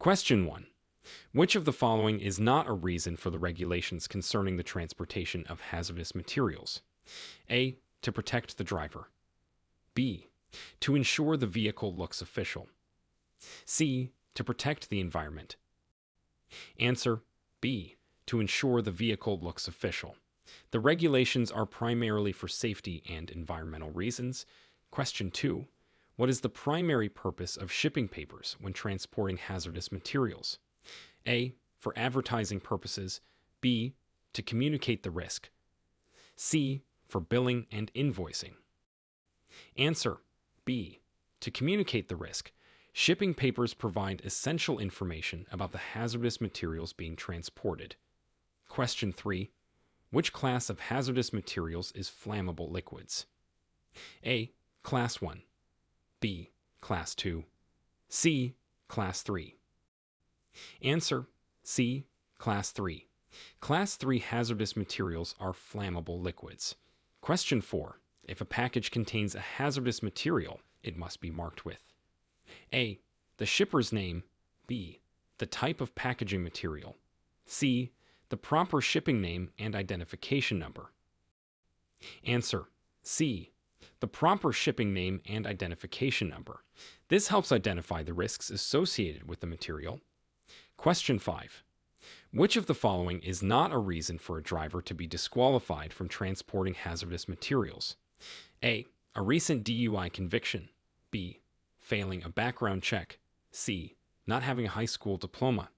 Question 1. Which of the following is not a reason for the regulations concerning the transportation of hazardous materials? A. To protect the driver. B. To ensure the vehicle looks official. C. To protect the environment. Answer: B. To ensure the vehicle looks official. The regulations are primarily for safety and environmental reasons. Question 2. What is the primary purpose of shipping papers when transporting hazardous materials? A. For advertising purposes. B. To communicate the risk. C. For billing and invoicing. Answer: B. To communicate the risk. Shipping papers provide essential information about the hazardous materials being transported. Question 3. Which class of hazardous materials is flammable liquids? A. Class 1. B. Class 2. C. Class 3. Answer: C. Class 3. Class 3 hazardous materials are flammable liquids. Question 4. If a package contains a hazardous material, it must be marked with A. The shipper's name. B. The type of packaging material. C. The proper shipping name and identification number. Answer: C. The proper shipping name and identification number. This helps identify the risks associated with the material. Question 5. Which of the following is not a reason for a driver to be disqualified from transporting hazardous materials? A. A recent DUI conviction. B. Failing a background check. C. Not having a high school diploma.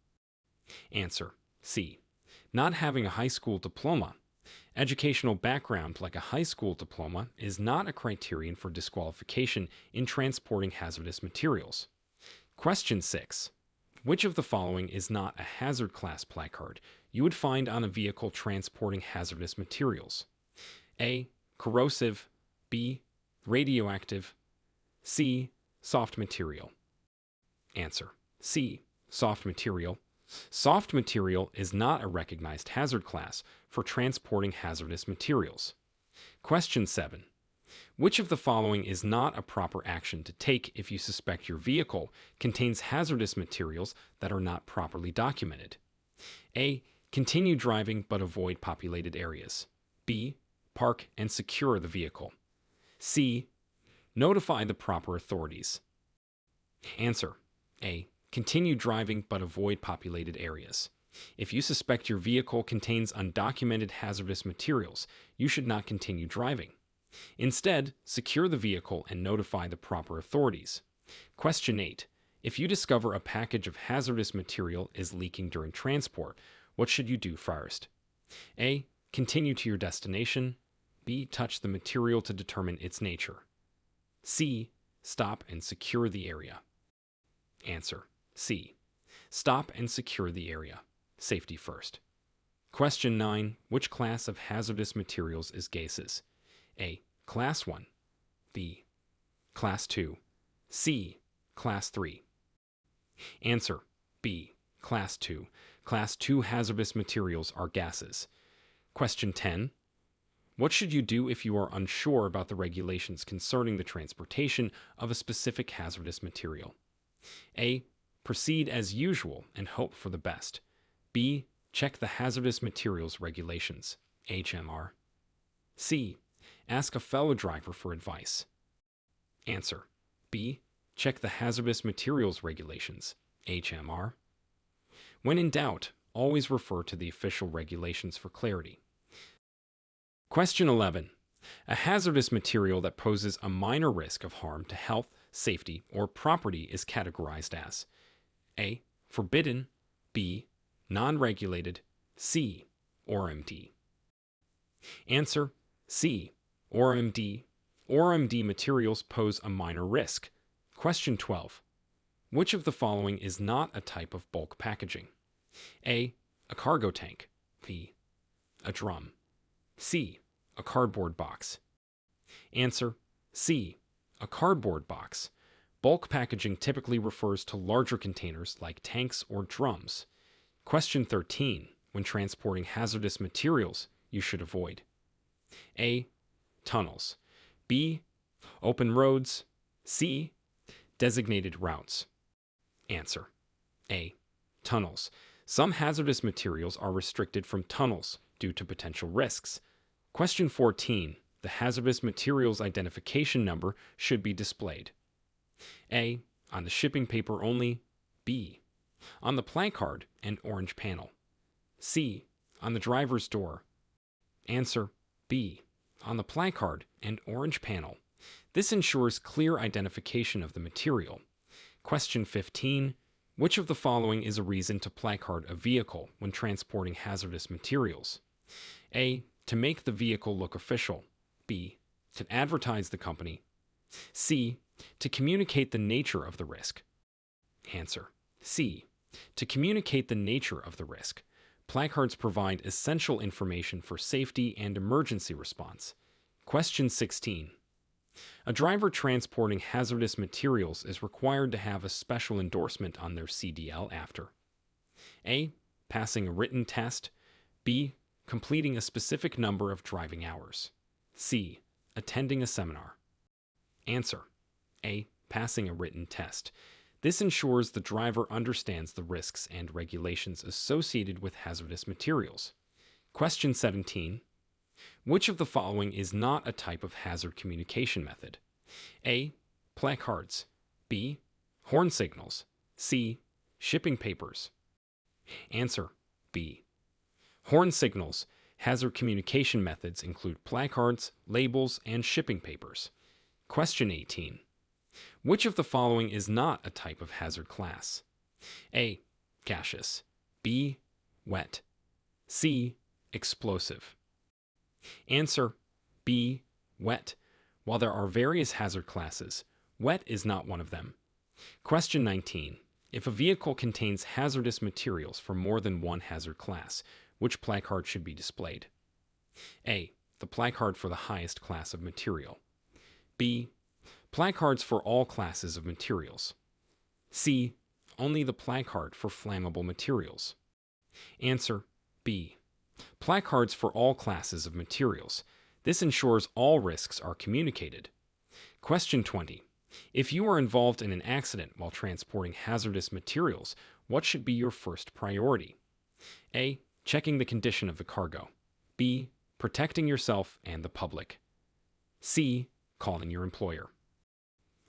Answer: C. Not having a high school diploma. Educational background like a high school diploma is not a criterion for disqualification in transporting hazardous materials. Question 6. Which of the following is not a hazard class placard you would find on a vehicle transporting hazardous materials? A. Corrosive. B. Radioactive. C. Soft material. Answer: C. Soft material. Soft material is not a recognized hazard class for transporting hazardous materials. Question 7. Which of the following is not a proper action to take if you suspect your vehicle contains hazardous materials that are not properly documented? A. Continue driving but avoid populated areas. B. Park and secure the vehicle. C. Notify the proper authorities. Answer: A. Continue driving but avoid populated areas. If you suspect your vehicle contains undocumented hazardous materials, you should not continue driving. Instead, secure the vehicle and notify the proper authorities. Question 8. If you discover a package of hazardous material is leaking during transport, what should you do first? A. Continue to your destination. B. Touch the material to determine its nature. C. Stop and secure the area. Answer: C. Stop and secure the area. Safety first. Question 9. Which class of hazardous materials is gases? A. Class 1. B. Class 2. C. Class 3. Answer: B. Class 2. Class 2 hazardous materials are gases. Question 10. What should you do if you are unsure about the regulations concerning the transportation of a specific hazardous material? A. Proceed as usual and hope for the best. B. Check the hazardous materials regulations, HMR. C. Ask a fellow driver for advice. Answer: B. Check the hazardous materials regulations, HMR. When in doubt, always refer to the official regulations for clarity. Question 11. A hazardous material that poses a minor risk of harm to health, safety, or property is categorized as A. Forbidden. B. Non-regulated. C. ORMD. Answer: C. ORMD. ORMD materials pose a minor risk. Question 12. Which of the following is not a type of bulk packaging? A. A cargo tank. B. A drum. C. A cardboard box. Answer: C. A cardboard box. Bulk packaging typically refers to larger containers like tanks or drums. Question 13. When transporting hazardous materials, you should avoid A. Tunnels. B. Open roads. C. Designated routes. Answer: A. Tunnels. Some hazardous materials are restricted from tunnels due to potential risks. Question 14. The hazardous materials identification number should be displayed. A. On the shipping paper only. B. On the placard and orange panel. C. On the driver's door. Answer: B. On the placard and orange panel. This ensures clear identification of the material. Question 15. Which of the following is a reason to placard a vehicle when transporting hazardous materials? A. To make the vehicle look official. B. To advertise the company. C. To communicate the nature of the risk. Answer: C. To communicate the nature of the risk. Placards provide essential information for safety and emergency response. Question 16. A driver transporting hazardous materials is required to have a special endorsement on their CDL after A. Passing a written test. B. Completing a specific number of driving hours. C. Attending a seminar. Answer: A. Passing a written test. This ensures the driver understands the risks and regulations associated with hazardous materials. Question 17. Which of the following is not a type of hazard communication method? A. Placards. B. Horn signals. C. Shipping papers. Answer: B. Horn signals. Hazard communication methods include placards, labels, and shipping papers. Question 18. Which of the following is not a type of hazard class? A. Gaseous. B. Wet. C. Explosive. Answer: B. Wet. While there are various hazard classes, wet is not one of them. Question 19. If a vehicle contains hazardous materials for more than one hazard class, which placard should be displayed? A. The placard for the highest class of material. B. Placards for all classes of materials. C. Only the placard for flammable materials. Answer: B. Placards for all classes of materials. This ensures all risks are communicated. Question 20. If you are involved in an accident while transporting hazardous materials, what should be your first priority? A. Checking the condition of the cargo. B. Protecting yourself and the public. C. Calling your employer.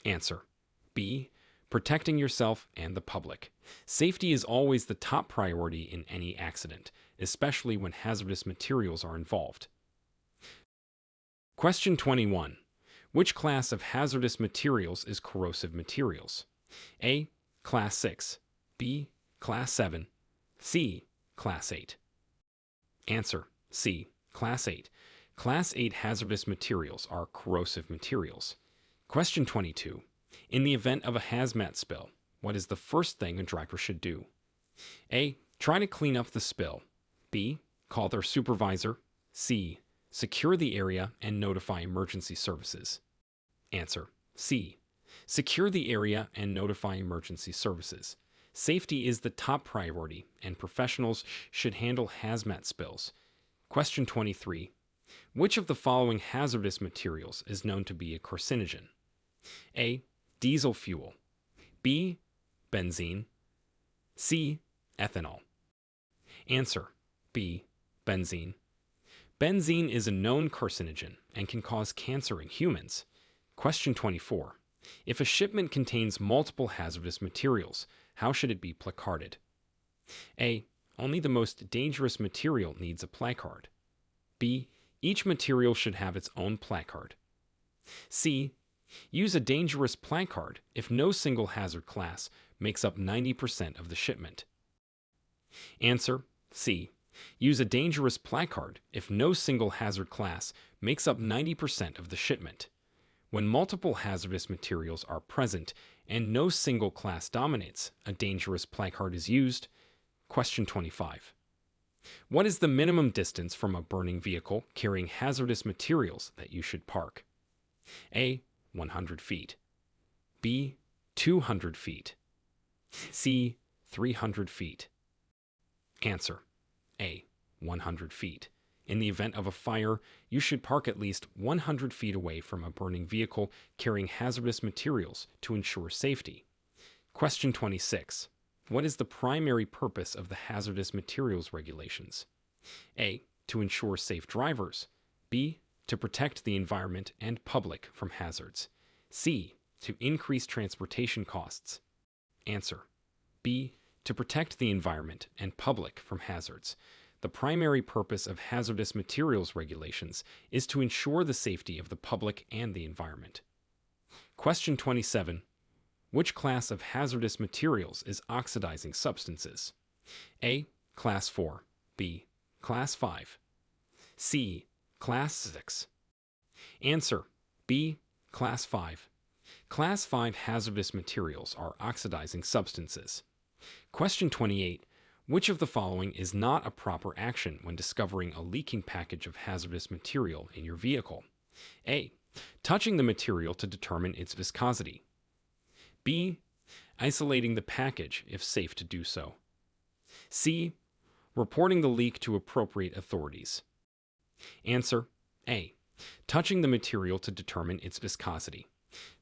Answer: B. Protecting yourself and the public. Safety is always the top priority in any accident, especially when hazardous materials are involved. Question 21. Which class of hazardous materials is corrosive materials? A. Class 6. B. Class 7. C. Class 8. Answer: C. Class 8. Class 8 hazardous materials are corrosive materials. Question 22. In the event of a hazmat spill, what is the first thing a driver should do? A. Try to clean up the spill. B. Call their supervisor. C. Secure the area and notify emergency services. Answer: C. Secure the area and notify emergency services. Safety is the top priority, and professionals should handle hazmat spills. Question 23. Which of the following hazardous materials is known to be a carcinogen? A. Diesel fuel. B. Benzene. C. Ethanol. Answer: B. Benzene. Benzene is a known carcinogen and can cause cancer in humans. Question 24. If a shipment contains multiple hazardous materials, how should it be placarded? A. Only the most dangerous material needs a placard. B. Each material should have its own placard. C. Use a dangerous placard if no single hazard class makes up 90% of the shipment. Answer: C. Use a dangerous placard if no single hazard class makes up 90% of the shipment. When multiple hazardous materials are present and no single class dominates, a dangerous placard is used. Question 25. What is the minimum distance from a burning vehicle carrying hazardous materials that you should park? A. 100 feet. B. 200 feet. C. 300 feet. Answer: A. 100 feet. In the event of a fire, you should park at least 100 feet away from a burning vehicle carrying hazardous materials to ensure safety. Question 26. What is the primary purpose of the hazardous materials regulations? A. To ensure safe drivers. B. To protect the environment and public from hazards. C. To increase transportation costs. Answer. B. To protect the environment and public from hazards. The primary purpose of hazardous materials regulations is to ensure the safety of the public and the environment. Question 27. Which class of hazardous materials is oxidizing substances? A. Class 4. B. Class 5. C. Class 6. Answer. B. Class 5. Class 5 hazardous materials are oxidizing substances. Question 28. Which of the following is not a proper action when discovering a leaking package of hazardous material in your vehicle? A. Touching the material to determine its viscosity. B. Isolating the package if safe to do so. C. Reporting the leak to appropriate authorities. Answer. A. Touching the material to determine its viscosity.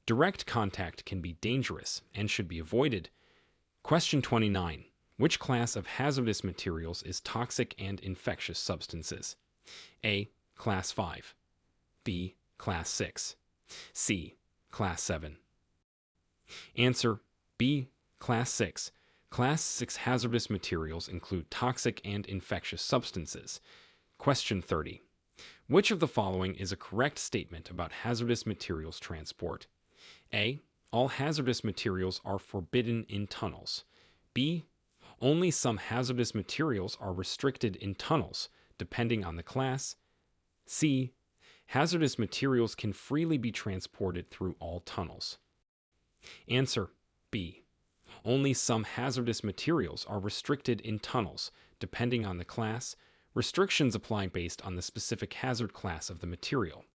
Direct contact can be dangerous and should be avoided. Question 29. Which class of hazardous materials is toxic and infectious substances? A. Class 5. B. Class 6. C. Class 7. Answer. B. Class 6. Class 6 hazardous materials include toxic and infectious substances. Question 30. Which of the following is a correct statement about hazardous materials transport? A. All hazardous materials are forbidden in tunnels. B. Only some hazardous materials are restricted in tunnels, depending on the class. C. Hazardous materials can freely be transported through all tunnels. Answer. B. Only some hazardous materials are restricted in tunnels, depending on the class. Restrictions apply based on the specific hazard class of the material.